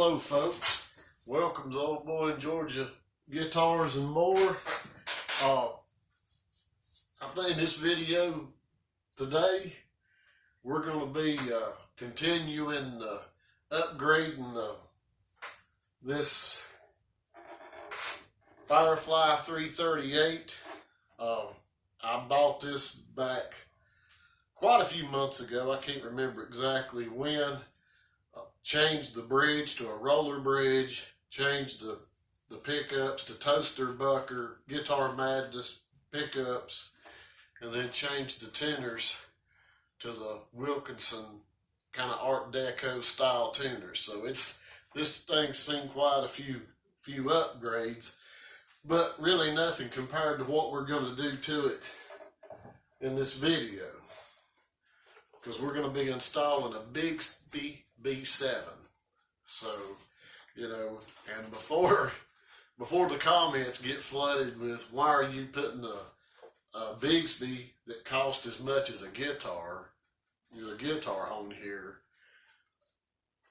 Hello folks, welcome to Old Boy in Georgia Guitars and More. I think in this video today we're going to be continuing upgrading this Firefly 338. I bought this back quite a few months ago. I can't remember exactly when. Changed the bridge to a roller bridge, changed the pickups to toaster bucker, Guitar Madness pickups, and then changed the tenors to the Wilkinson kind of Art Deco style tuners. So this thing's seen quite a few upgrades, but really nothing compared to what we're going to do to it in this video, because we're going to be installing a Bigsby B7. So, you know, and before the comments get flooded with why are you putting a Bigsby that cost as much as a guitar on here,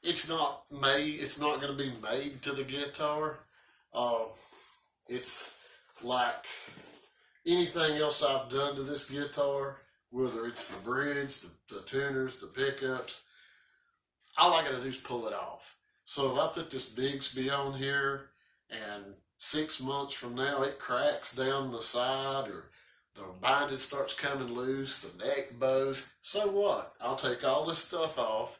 it's not going to be made to the guitar. It's like anything else I've done to this guitar, whether it's the bridge, the tuners, the pickups, all I got to do is pull it off. So if I put this Bigsby on here and 6 months from now it cracks down the side or the binding starts coming loose, the neck bows, so what? I'll take all this stuff off,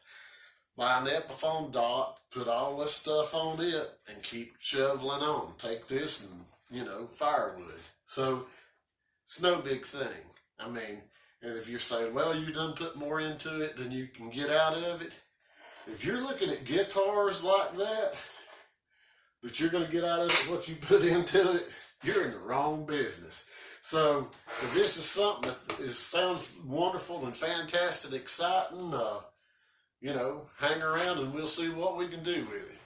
buy an Epiphone dot, put all this stuff on it, and keep shoveling on. Take this and, you know, firewood. So it's no big thing. I mean, and if you're saying, well, you done put more into it than you can get out of it, if you're looking at guitars like that you're going to get out of it what you put into it, you're in the wrong business. So if this is something that sounds wonderful and fantastic, exciting, you know, hang around and we'll see what we can do with it.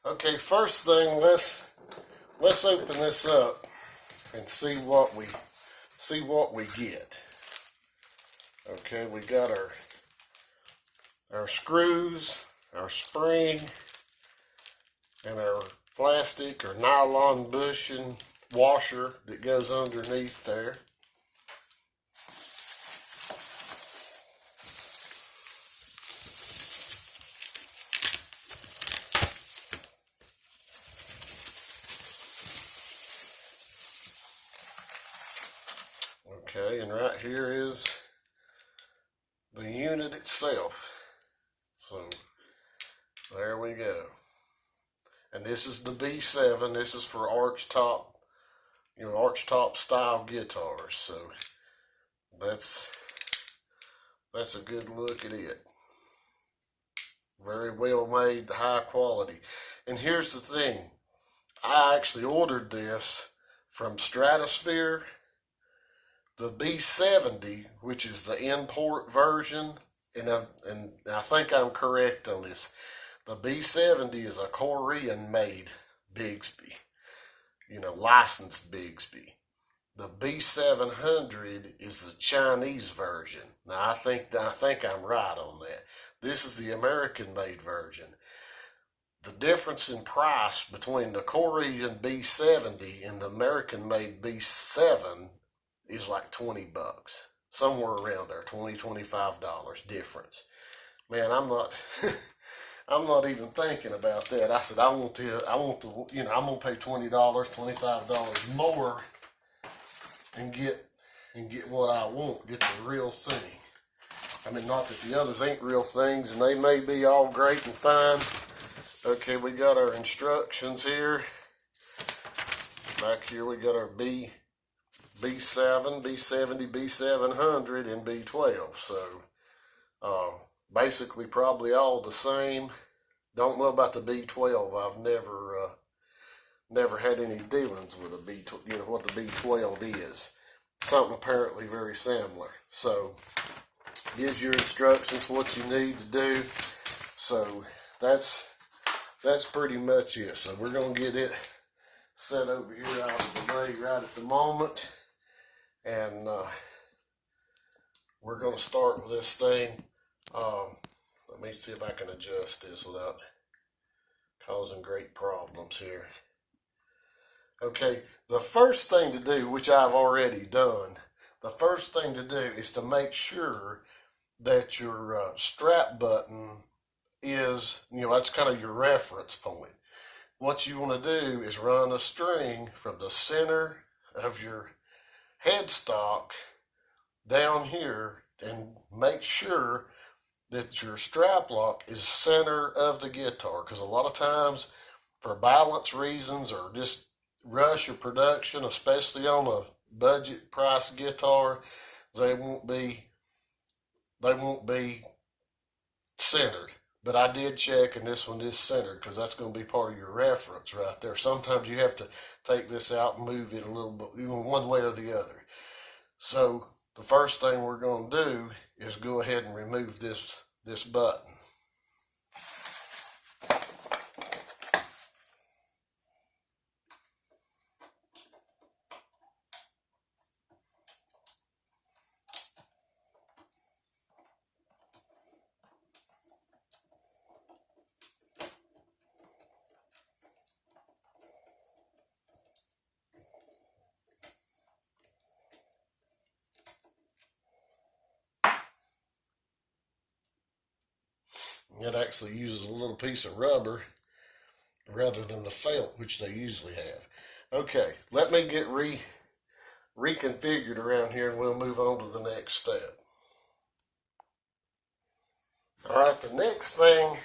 Okay, first thing, let's open this up and see what we get. Okay, we got our screws, our spring, and our plastic or nylon bushing washer that goes underneath there. Okay, and right here is the unit itself. So there we go. And this is the B7. This is for arch top, you know, arch top style guitars. So that's a good look at it. Very well made, high quality. And here's the thing. I actually ordered this from Stratosphere. The B70, which is the import version, and I think I'm correct on this, the B70 is a Korean-made Bigsby, you know, licensed Bigsby. The B700 is the Chinese version. Now I think I'm right on that. This is the American-made version. The difference in price between the Korean B70 and the American-made B7 is like $20, somewhere around there, $20-$25 difference. Man, I'm not even thinking about that. I said I want to, you know, I'm gonna pay $20, $25 more and get what I want, get the real thing. I mean, not that the others ain't real things, and they may be all great and fine. Okay, we got our instructions here. Back here we got our B7, B70, B700, and B12. So basically probably all the same. Don't know about the B12. I've never had any dealings with a B12, you know, what the B12 is. Something apparently very similar. So gives your instructions what you need to do. So that's pretty much it. So we're gonna get it set over here out of the way right at the moment. And we're going to start with this thing. me see if I can adjust this without causing great problems here. Okay, the first thing to do, which I've already done, the first thing to do is to make sure that your strap button is, that's kind of your reference point. What you want to do is run a string from the center of your headstock down here and make sure that your strap lock is center of the guitar, because a lot of times for balance reasons or just rush your production, especially on a budget price guitar, they won't be centered. But I did check, and this one is centered because that's going to be part of your reference right there. Sometimes you have to take this out and move it a little bit, one way or the other. So the first thing we're going to do is go ahead and remove this button. It actually uses a little piece of rubber rather than the felt, which they usually have. Okay, let me get reconfigured around here and we'll move on to the next step. All right, the next thing,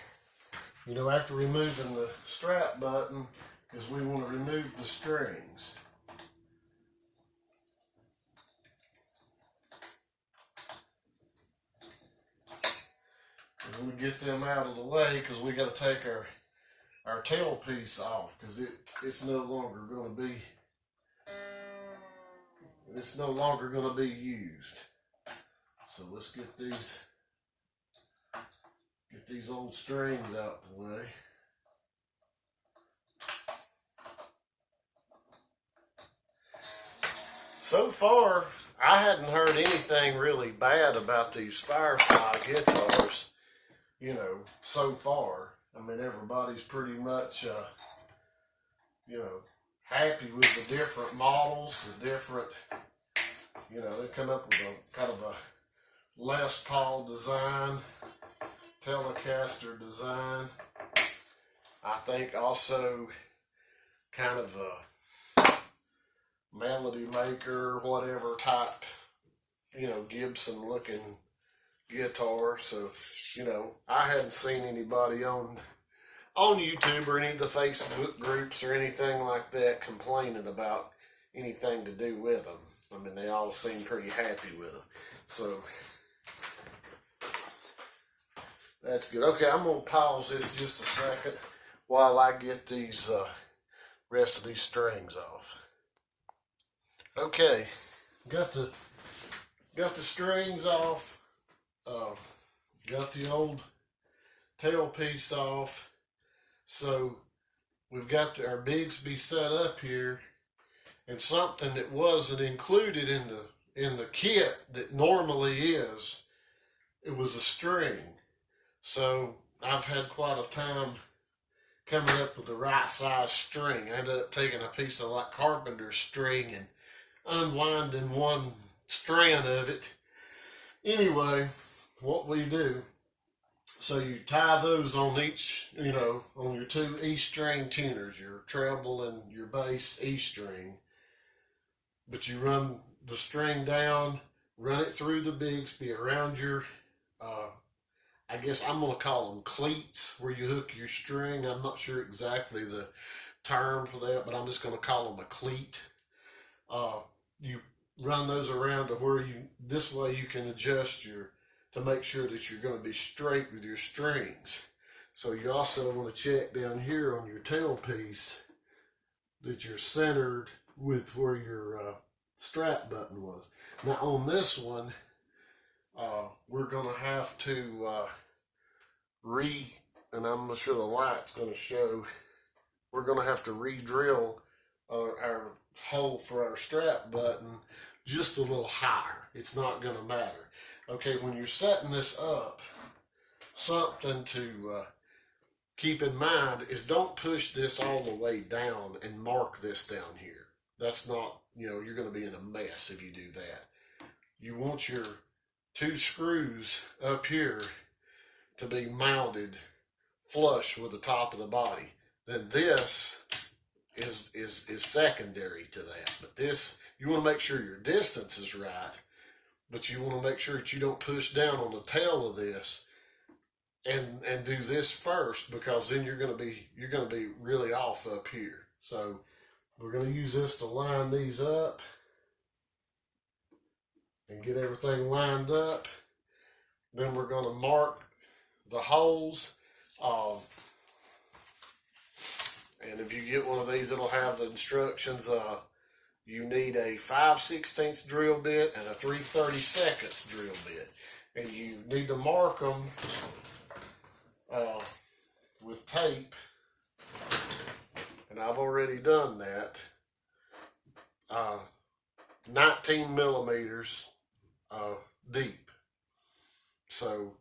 after removing the strap button, is we want to remove the strings. And we get them out of the way because we got to take our tailpiece off, because it's no longer going to be used. So let's get these old strings out the way. So far, I hadn't heard anything really bad about these Firefly guitars, so far. I mean, everybody's pretty much, happy with the different models, they come up with a kind of a Les Paul design, Telecaster design. I think also kind of a Melody Maker, whatever type, Gibson looking guitar. So, I hadn't seen anybody on YouTube or any of the Facebook groups or anything like that complaining about anything to do with them. I mean, they all seem pretty happy with them. So, that's good. Okay, I'm going to pause this just a second while I get these rest of these strings off. Okay, got the strings off. Got the old tailpiece off. So we've got our Bigsby set up here, and something that wasn't included in the kit that normally is, it was a string. So I've had quite a time coming up with the right size string. I ended up taking a piece of like carpenter string and unwinding one strand of it. Anyway, what we do, so you tie those on each, on your two E string tuners, your treble and your bass E string. But you run the string down, run it through the Bigsby around your, I guess I'm going to call them cleats, where you hook your string. I'm not sure exactly the term for that, but I'm just going to call them a cleat. You run those around to where this way you can adjust to make sure that you're going to be straight with your strings. So you also want to check down here on your tailpiece that you're centered with where your strap button was. Now on this one, we're going to have to and I'm not sure the light's going to show, we're going to have to re-drill our hole for our strap button just a little higher. It's not going to matter. Okay, when you're setting this up, something to keep in mind is don't push this all the way down and mark this down here. That's not, you're going to be in a mess if you do that. You want your 2 screws up here to be mounted flush with the top of the body. Then this is secondary to that. But this, you want to make sure your distance is right, but you want to make sure that you don't push down on the tail of this and do this first, because then you're going to be really off up here. So we're going to use this to line these up and get everything lined up. Then we're going to mark the holes. And if you get one of these, it'll have the instructions. You need a 5/16 drill bit and a 3/32 drill bit. And you need to mark them with tape. And I've already done that. 19 millimeters deep. So,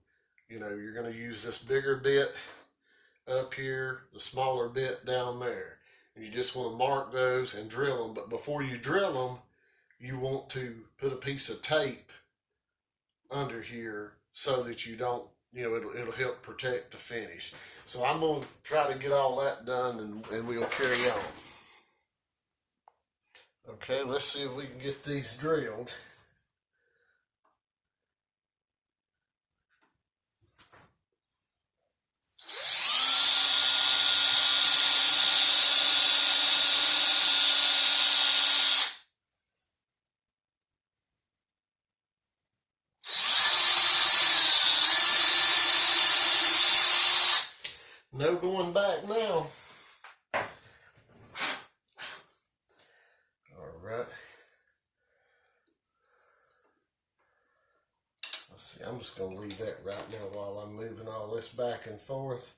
you're going to use this bigger bit up here, the smaller bit down there. And you just want to mark those and drill them. But before you drill them, you want to put a piece of tape under here so that you don't, it'll help protect the finish. So I'm going to try to get all that done, and we'll carry on. Okay, let's see if we can get these drilled. No going back now. All right. Let's see, I'm just going to leave that right now while I'm moving all this back and forth.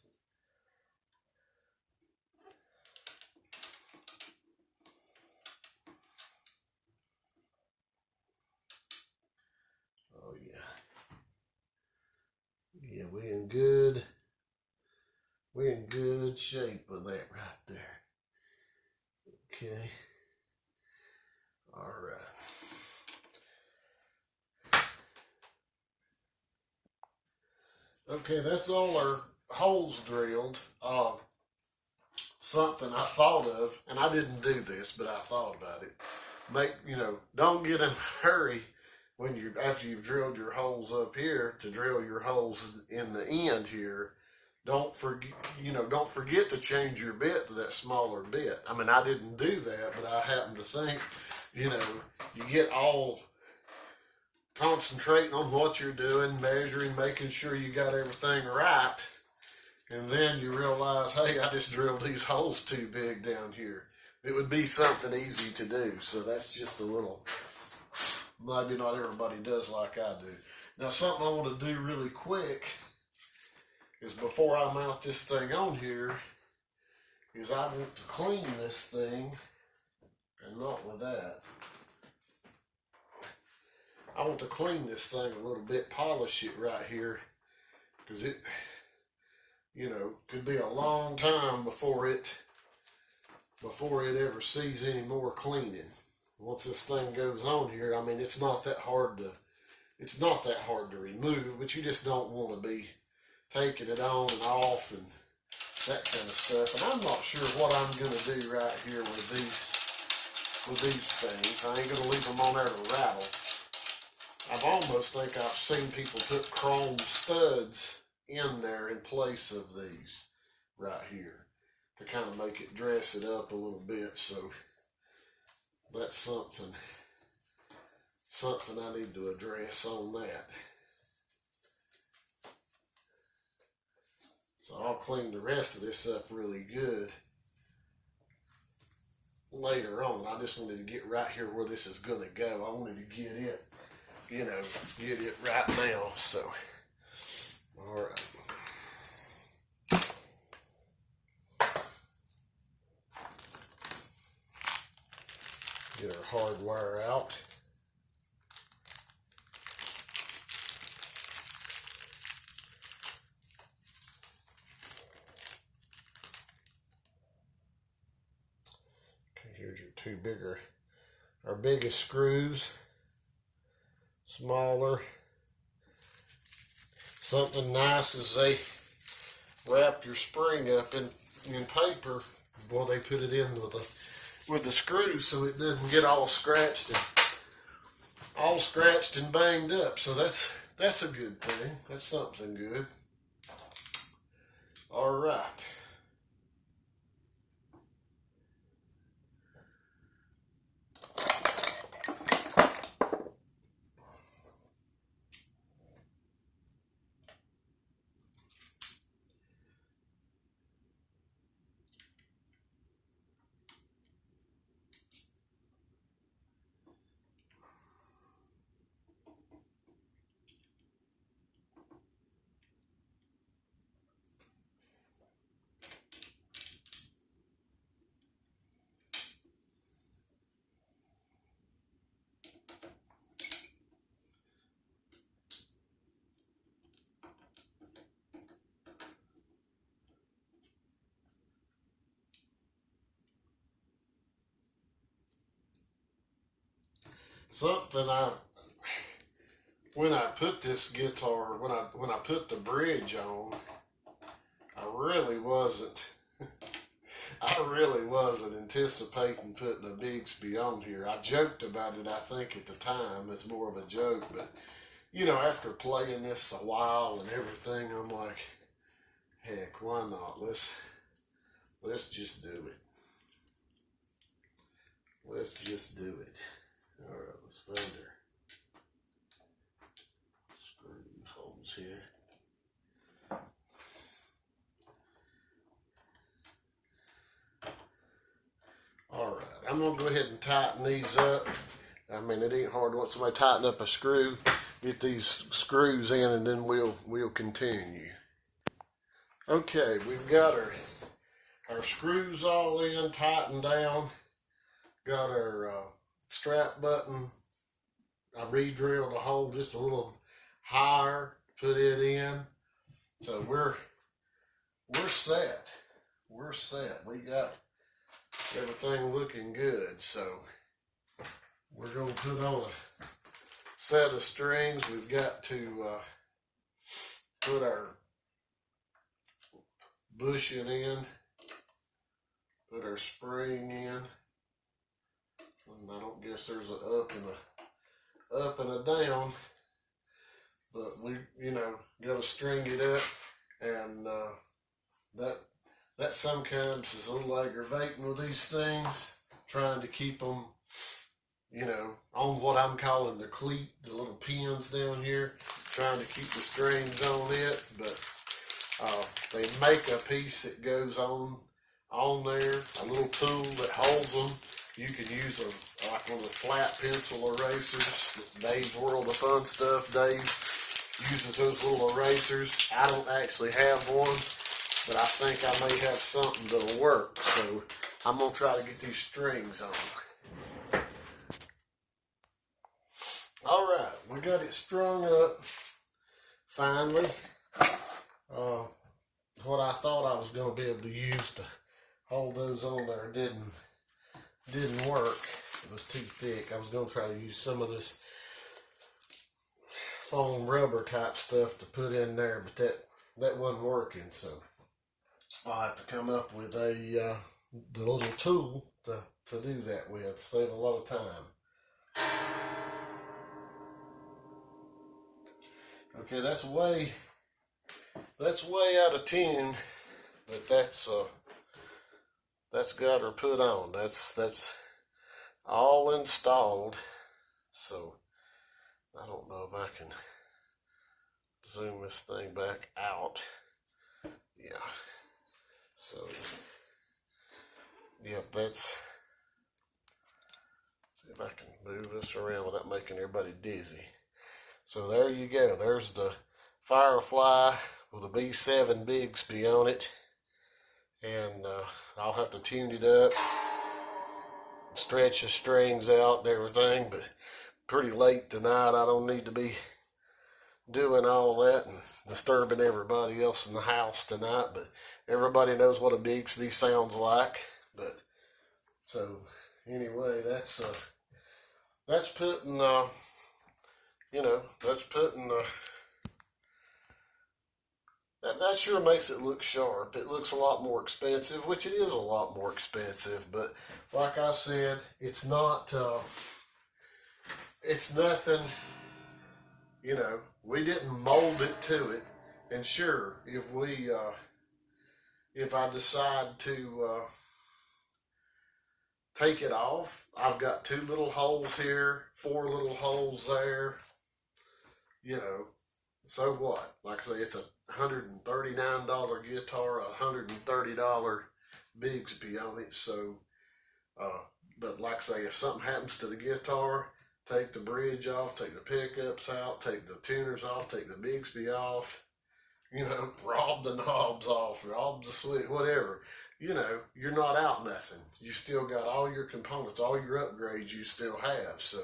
Oh, yeah. Yeah, we're in good shape with that right there. Okay. All right. Okay, that's all our holes drilled. Something I thought of, and I didn't do this, but I thought about it. Don't get in a hurry when after you've drilled your holes up here to drill your holes in the end here. Don't forget to change your bit to that smaller bit. I mean, I didn't do that, but I happen to think, you get all concentrating on what you're doing, measuring, making sure you got everything right, and then you realize, hey, I just drilled these holes too big down here. It would be something easy to do. So that's just a little, maybe not everybody does like I do. Now, something I want to do really quick is before I mount this thing on here, is I want to clean this thing, and not with that. I want to clean this thing a little bit, polish it right here, because it, could be a long time before it ever sees any more cleaning. Once this thing goes on here, I mean, it's not that hard to remove, but you just don't want to be taking it on and off and that kind of stuff. And I'm not sure what I'm going to do right here with these things. I ain't going to leave them on there to rattle. I've almost think I've seen people put chrome studs in there in place of these right here to kind of make it dress it up a little bit. So that's something I need to address on that. So I'll clean the rest of this up really good later on. I just wanted to get right here where this is going to go. I wanted to get it, get it right now. So, all right. Get our hard wire out. two bigger, our biggest screws, smaller. Something nice is they wrap your spring up in paper. Boy, they put it in with the screws so it doesn't get all scratched and banged up. So that's a good thing. That's something good. All right. Something when I put this guitar, when I put the bridge on, I really wasn't anticipating putting a Bigsby on here. I joked about it, I think, at the time. It's more of a joke, but you know, after playing this a while and everything, I'm like, heck, why not? Let's just do it. Let's just do it. All right, let's find our screw holes here. All right, I'm gonna go ahead and tighten these up. I mean, it ain't hard once somebody tighten up a screw, get these screws in, and then we'll continue. Okay, we've got our screws all in, tightened down. Got our strap button. I re-drilled a hole just a little higher, put it in. So we're set. We're set. We got everything looking good. So we're gonna put on a set of strings. We've got to put our bushing in, put our spring in. And I don't guess there's an up and a down, but we, you know, got to string it up, and that sometimes is a little aggravating with these things, trying to keep them, you know, on what I'm calling the cleat, the little pins down here, trying to keep the strings on it, but they make a piece that goes on there, a little tool that holds them. You could use like one of the flat pencil erasers. Dave's World of Fun Stuff. Dave uses those little erasers. I don't actually have one, but I think I may have something that'll work. So I'm going to try to get these strings on. All right, we got it strung up finally. What I thought I was going to be able to use to hold those on there didn't work. It was too thick. I was going to try to use some of this foam rubber type stuff to put in there, but that wasn't working, so I'll have to come up with the little tool to do that with, save a lot of time. Okay, that's way out of tune, but that's got her put on. That's all installed. So I don't know if I can zoom this thing back out. Yeah. So yep, let's see if I can move this around without making everybody dizzy. So there you go. There's the Firefly with a B7 Bigsby on it. And I'll have to tune it up, stretch the strings out and everything, but pretty late tonight. I don't need to be doing all that and disturbing everybody else in the house tonight, but everybody knows what a Bigsby sounds like. But so anyway, that's putting, that's putting, that sure makes it look sharp. It looks a lot more expensive, which it is a lot more expensive, but like I said, it's not, it's nothing, we didn't mold it to it. And sure, if I decide to take it off, I've got 2 little holes here, 4 little holes there, so what? Like I say, it's a $139 guitar, a $130 Bigsby on it. So, but like I say, if something happens to the guitar, take the bridge off, take the pickups out, take the tuners off, take the Bigsby off, rob the knobs off, rob the switch, whatever. You're not out nothing. You still got all your components, all your upgrades you still have. So,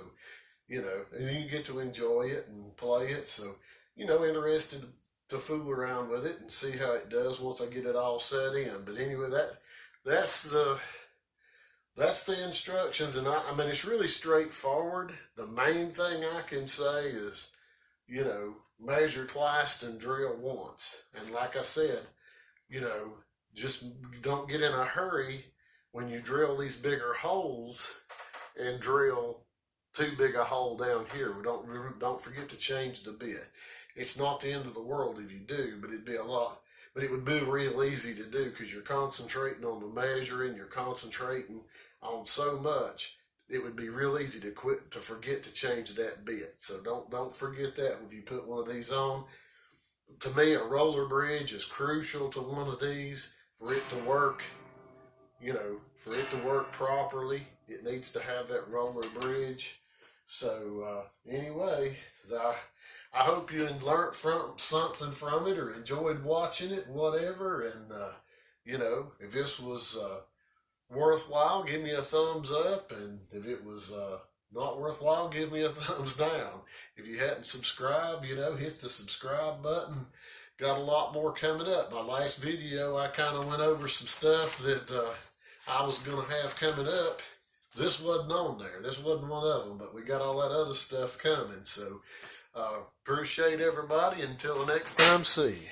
and you get to enjoy it and play it. So, interested to fool around with it and see how it does once I get it all set in. But anyway, that's the instructions, and I mean it's really straightforward. The main thing I can say is, measure twice and drill once. And like I said, just don't get in a hurry when you drill these bigger holes and drill too big a hole down here. Don't forget to change the bit. It's not the end of the world if you do, but it would be real easy to do because you're concentrating on the measuring, you're concentrating on so much. It would be real easy to forget to change that bit. So don't forget that if you put one of these on. To me, a roller bridge is crucial to one of these for it to work. For it to work properly, it needs to have that roller bridge. So anyway, I hope you learned something from it or enjoyed watching it, whatever. And if this was worthwhile, give me a thumbs up, and if it was not worthwhile, give me a thumbs down. If you hadn't subscribed, hit the subscribe button. Got a lot more coming up. My last video, I kind of went over some stuff that I was going to have coming up. This wasn't on there. This wasn't one of them, but we got all that other stuff coming. So appreciate everybody. Until the next time, see you.